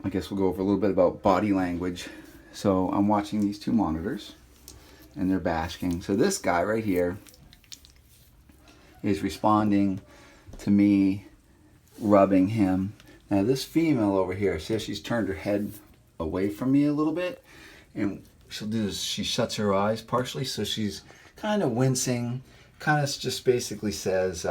I guess we'll go over a little bit about body language. So I'm watching these two monitors and they're basking. So this guy right here is responding to me rubbing him. Now this female over here, see how she's turned her head away from me a little bit? And she'll do this, she shuts her eyes partially, so she's kind of wincing, kind of just basically says,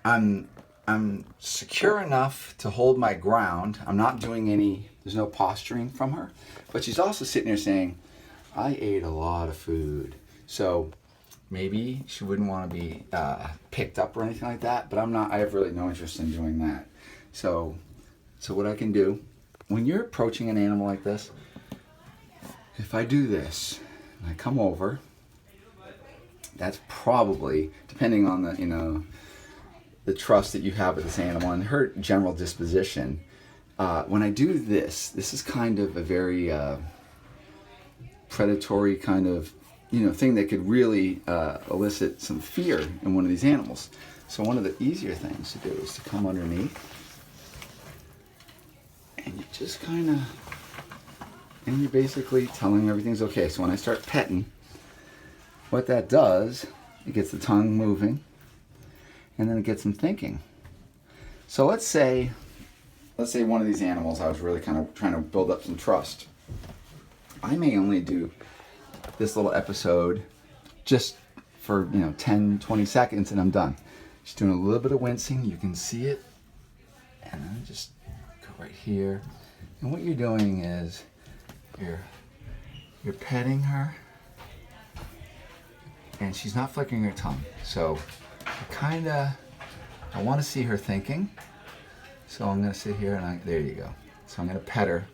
I'm secure enough to hold my ground. I'm not doing any, there's no posturing from her. But she's also sitting there saying, I ate a lot of food. So maybe she wouldn't want to be picked up or anything like that, but I have really no interest in doing that. So what I can do, when you're approaching an animal like this, if I do this, and I come over, that's probably, depending on the, the trust that you have with this animal and her general disposition, when I do this is kind of a very predatory kind of, thing that could really elicit some fear in one of these animals. So one of the easier things to do is to come underneath and you just kind of, and you're basically telling everything's okay. So when I start petting, what that does, it gets the tongue moving and then it gets them thinking. So let's say one of these animals I was really kind of trying to build up some trust. I may only do this little episode just for 10-20 seconds and I'm done. Just doing a little bit of wincing, you can see it, and then just go right here. And what you're doing is you're petting her and she's not flicking her tongue. So I want to see her thinking. So I'm going to sit here and there you go. So I'm going to pet her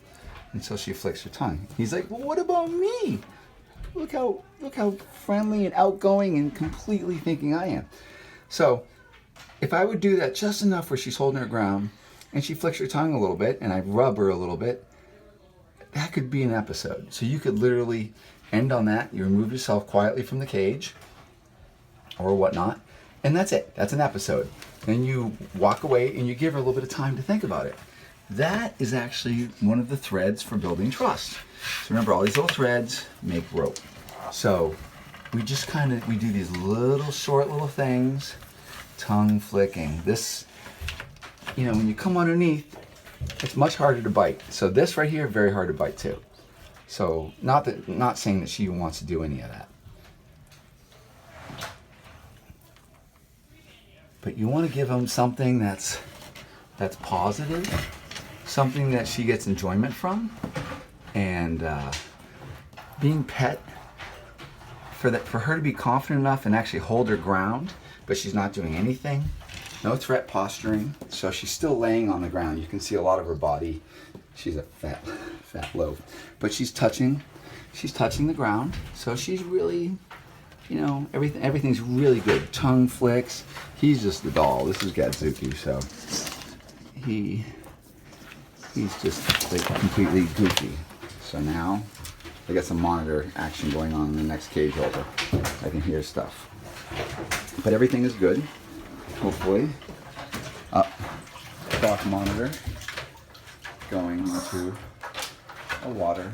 until she flicks her tongue. He's like, well, what about me? Look how friendly and outgoing and completely thinking I am. So if I would do that just enough where she's holding her ground and she flicks her tongue a little bit and I rub her a little bit, that could be an episode. So you could literally end on that. You remove yourself quietly from the cage or whatnot, and that's it. That's an episode. Then you walk away and you give her a little bit of time to think about it. That is actually one of the threads for building trust. So remember, all these little threads make rope. So we just we do these short little things, tongue flicking. This, when you come underneath, it's much harder to bite. So this right here, very hard to bite too. So not saying that she wants to do any of that. But you want to give them something that's positive, something that she gets enjoyment from, and being pet, for her to be confident enough and actually hold her ground, but she's not doing anything. No threat posturing, so she's still laying on the ground. You can see a lot of her body. She's a fat loaf, but she's touching the ground. So she's really, everything's really good. Tongue flicks. He's just the doll. This is Gadzuki, so he's just like completely goofy. So now I got some monitor action going on in the next cage over. I can hear stuff, but everything is good. Hopefully, clock monitor going into a water.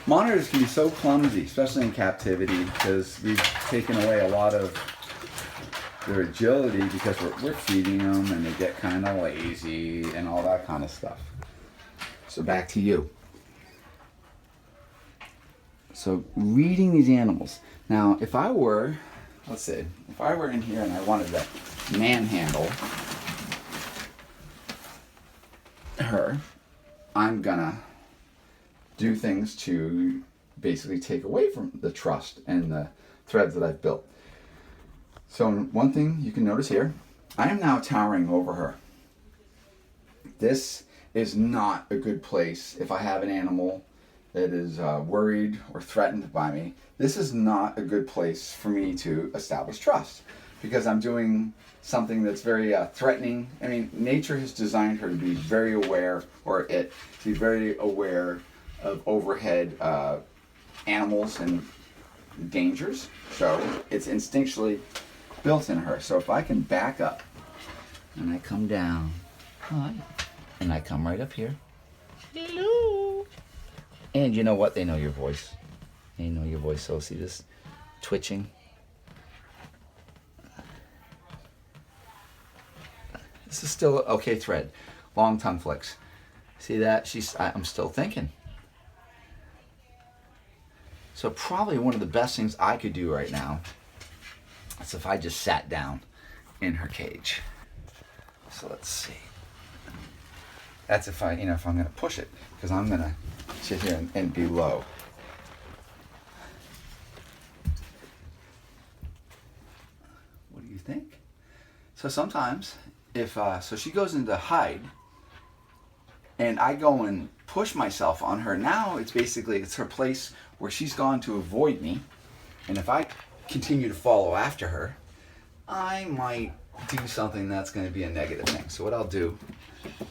Monitors can be so clumsy, especially in captivity, because we've taken away a lot of their agility because we're feeding them and they get kind of lazy and all that kind of stuff. So back to you. So reading these animals. Now, if I were in here and I wanted to manhandle her, I'm gonna do things to basically take away from the trust and the threads that I've built. So one thing you can notice here, I am now towering over her. This is not a good place if I have an animal that is worried or threatened by me. This is not a good place for me to establish trust, because I'm doing something that's very threatening. I mean, nature has designed her to be very aware, to be very aware of overhead animals and dangers. So it's instinctually built in her. So if I can back up and I come down, And I come right up here. Hello. And you know what? They know your voice. They know your voice. So see this twitching? This is still okay thread. Long tongue flicks. See that? I'm still thinking. So probably one of the best things I could do right now is if I just sat down in her cage. So let's see. That's if I'm going to push it, because I'm going to sit here and be low. What do you think? So sometimes, so she goes into hide, and I go and push myself on her. Now it's her place where she's gone to avoid me, and if I continue to follow after her, I might do something that's going to be a negative thing. So what I'll do,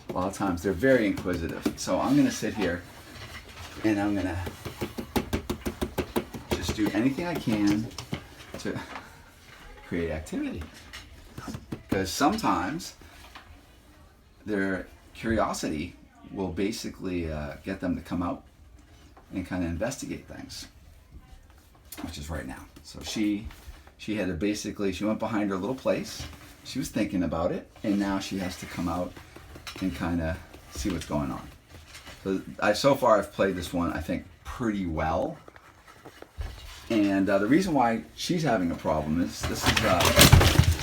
a lot of times they're very inquisitive. So I'm going to sit here and I'm going to just do anything I can to create activity. Because sometimes their curiosity will basically get them to come out and kind of investigate things, which is right now. So she had to she went behind her little place. She was thinking about it, and now she has to come out and kind of see what's going on. So far I've played this one, I think, pretty well. And the reason why she's having a problem is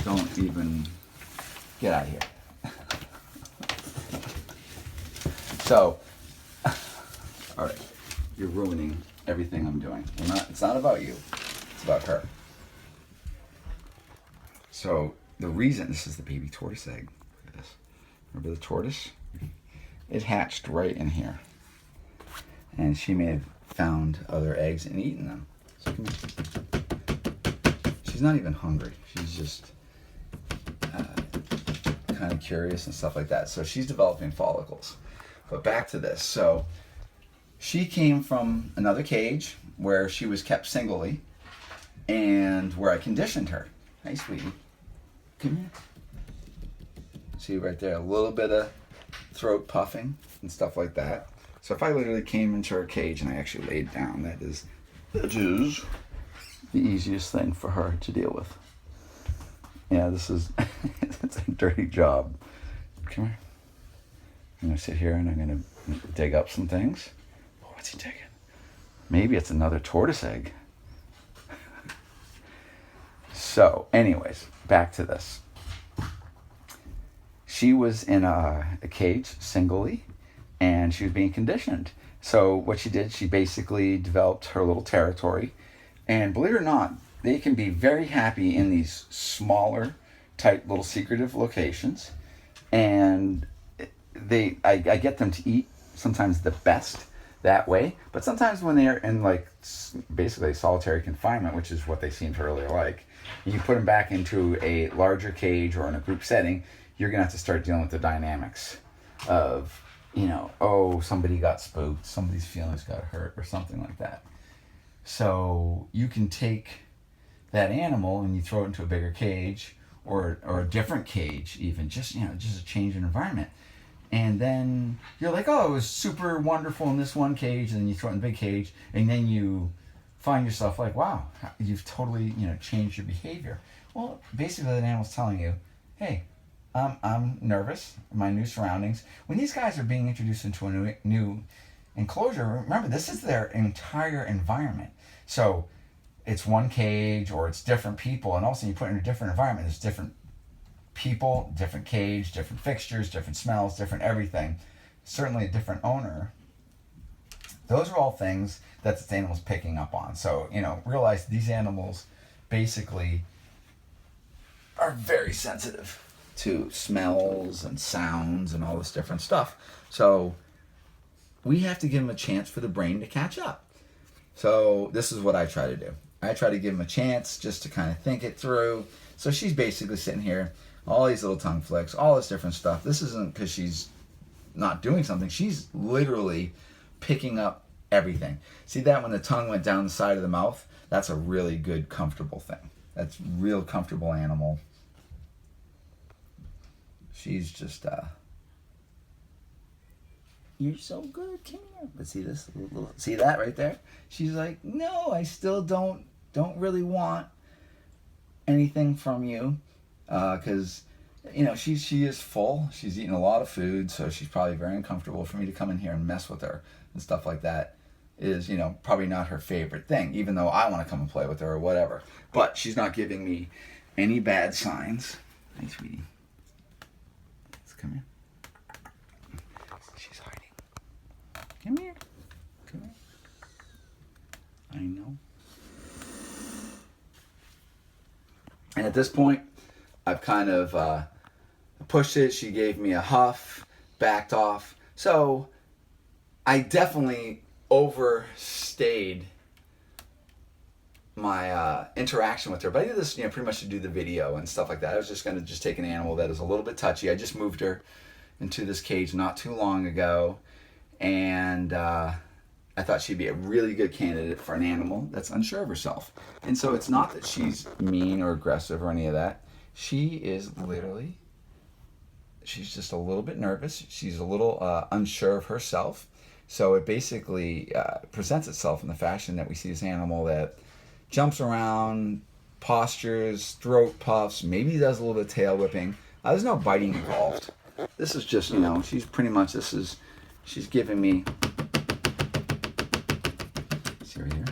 don't even get out of here. So, all right, you're ruining everything I'm doing. It's not about you, it's about her. So the reason, this is the baby tortoise egg. Look at this. Remember the tortoise? It hatched right in here. And she may have found other eggs and eaten them. So come here. She's not even hungry. She's just kind of curious and stuff like that. So she's developing follicles. But back to this. So she came from another cage where she was kept singly and where I conditioned her. Hey, sweetie. Come here. See right there, a little bit of throat puffing and stuff like that. So if I literally came into her cage and I actually laid down, that is the easiest thing for her to deal with. Yeah, this is it's a dirty job. Come here. I'm gonna sit here and I'm gonna dig up some things. Oh, what's he digging? Maybe it's another tortoise egg. So, anyways, back to this. She was in a cage singly, and she was being conditioned. So what she did, she basically developed her little territory. And believe it or not, they can be very happy in these smaller, tight, little secretive locations. And I get them to eat sometimes the best that way. But sometimes when they're in basically solitary confinement, which is what they seem to really like, you put them back into a larger cage or in a group setting, you're going to have to start dealing with the dynamics of, somebody got spooked, somebody's feelings got hurt or something like that. So you can take that animal and you throw it into a bigger cage or a different cage even, just a change in environment. And then you're like, oh, it was super wonderful in this one cage, and then you throw it in the big cage, and then you find yourself like, wow, you've totally, changed your behavior. Well, basically the animal's telling you, hey, I'm nervous, my new surroundings. When these guys are being introduced into a new enclosure, remember, this is their entire environment. So it's one cage or it's different people, and also you put it in a different environment. There's different people, different cage, different fixtures, different smells, different everything. Certainly a different owner. Those are all things that this animal's picking up on. So, realize these animals basically are very sensitive to smells and sounds and all this different stuff. So we have to give them a chance for the brain to catch up. So this is what I try to do. I try to give them a chance just to kind of think it through. So she's basically sitting here, all these little tongue flicks, all this different stuff. This isn't because she's not doing something. She's literally picking up everything. See that when the tongue went down the side of the mouth? That's a really good, comfortable thing. That's a real comfortable animal. She's just, you're so good, come here. But see this, see that right there? She's like, no, I still don't really want anything from you, because you know, she is full. She's eating a lot of food, so she's probably very uncomfortable. For me to come in here and mess with her and stuff like that is, you know, probably not her favorite thing, even though I want to come and play with her or whatever. But she's not giving me any bad signs. Hey, sweetie. Let's come here. She's hiding. Come here. Come here. I know. And at this point, I've kind of pushed it. She gave me a huff, backed off. So I definitely overstayed my interaction with her. But I did this, you know, pretty much to do the video and stuff like that. I was just going to just take an animal that is a little bit touchy. I just moved her into this cage not too long ago. And I thought she'd be a really good candidate for an animal that's unsure of herself. And so it's not that she's mean or aggressive or any of that. She is literally, she's just a little bit nervous. She's a little unsure of herself. So it basically presents itself in the fashion that we see this animal that jumps around, postures, throat puffs, maybe does a little bit of tail whipping. There's no biting involved. This is just, you know, she's pretty much, she's giving me, see right here?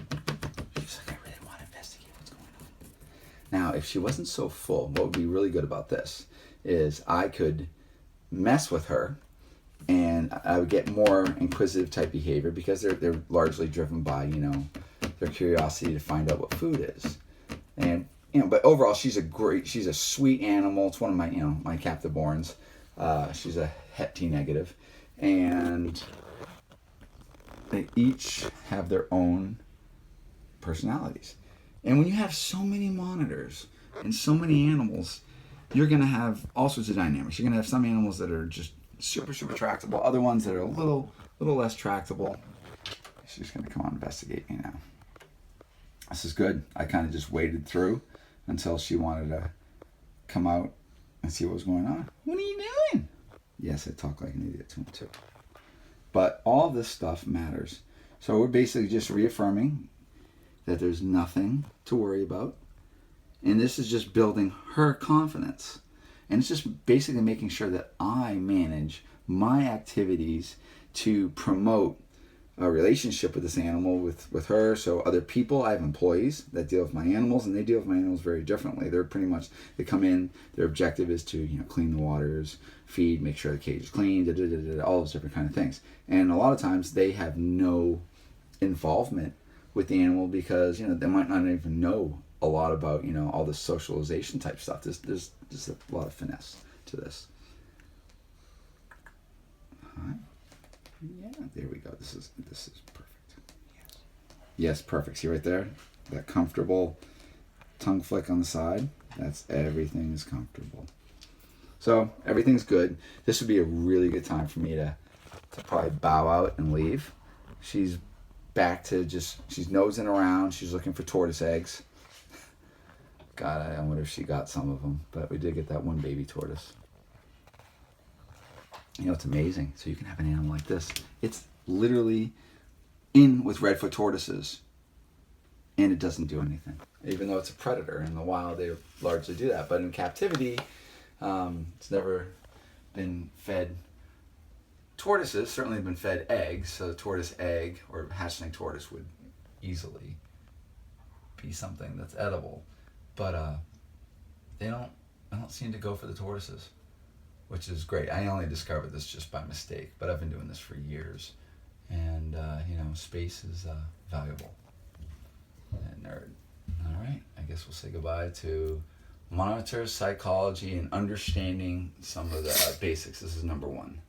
She's like, I really want to investigate what's going on. Now, if she wasn't so full, what would be really good about this is I could mess with her and I would get more inquisitive type behavior because they're largely driven by, you know, their curiosity to find out what food is. And, you know, but overall, she's a sweet animal. It's one of my, you know, my captive borns. She's a Het T negative. And they each have their own personalities. And when you have so many monitors and so many animals, you're going to have all sorts of dynamics. You're going to have some animals that are just super, super tractable, other ones that are a little less tractable. She's going to come on and investigate me now. This is good. I kind of just waited through until she wanted to come out and see what was going on. What are you doing? Yes, I talk like an idiot to him too. But all this stuff matters. So we're basically just reaffirming that there's nothing to worry about. And this is just building her confidence. And it's just basically making sure that I manage my activities to promote a relationship with this animal, with her. So other people, I have employees that deal with my animals, and they deal with my animals very differently. They're pretty much, they come in, their objective is to, you know, clean the waters, feed, make sure the cage is clean, all those different kind of things. And a lot of times they have no involvement with the animal because, you know, they might not even know a lot about, you know, all this socialization type stuff. There's just a lot of finesse to this. All right. Yeah, there we go. This is perfect. Yes, perfect. See right there? That comfortable tongue flick on the side. That's everything is comfortable. So everything's good. This would be a really good time for me to probably bow out and leave. She's back to she's nosing around. She's looking for tortoise eggs. God, I wonder if she got some of them. But we did get that one baby tortoise. You know, it's amazing. So you can have an animal like this. It's literally in with redfoot tortoises, and it doesn't do anything. Even though it's a predator. In the wild, they largely do that. But in captivity, it's never been fed tortoises. Certainly been fed eggs. So the tortoise egg or hatchling tortoise would easily be something that's edible. But they don't seem to go for the tortoises, which is great. I only discovered this just by mistake, but I've been doing this for years. And, you know, space is valuable. And nerd. All right, I guess we'll say goodbye to monitor psychology and understanding some of the basics. This is number 1.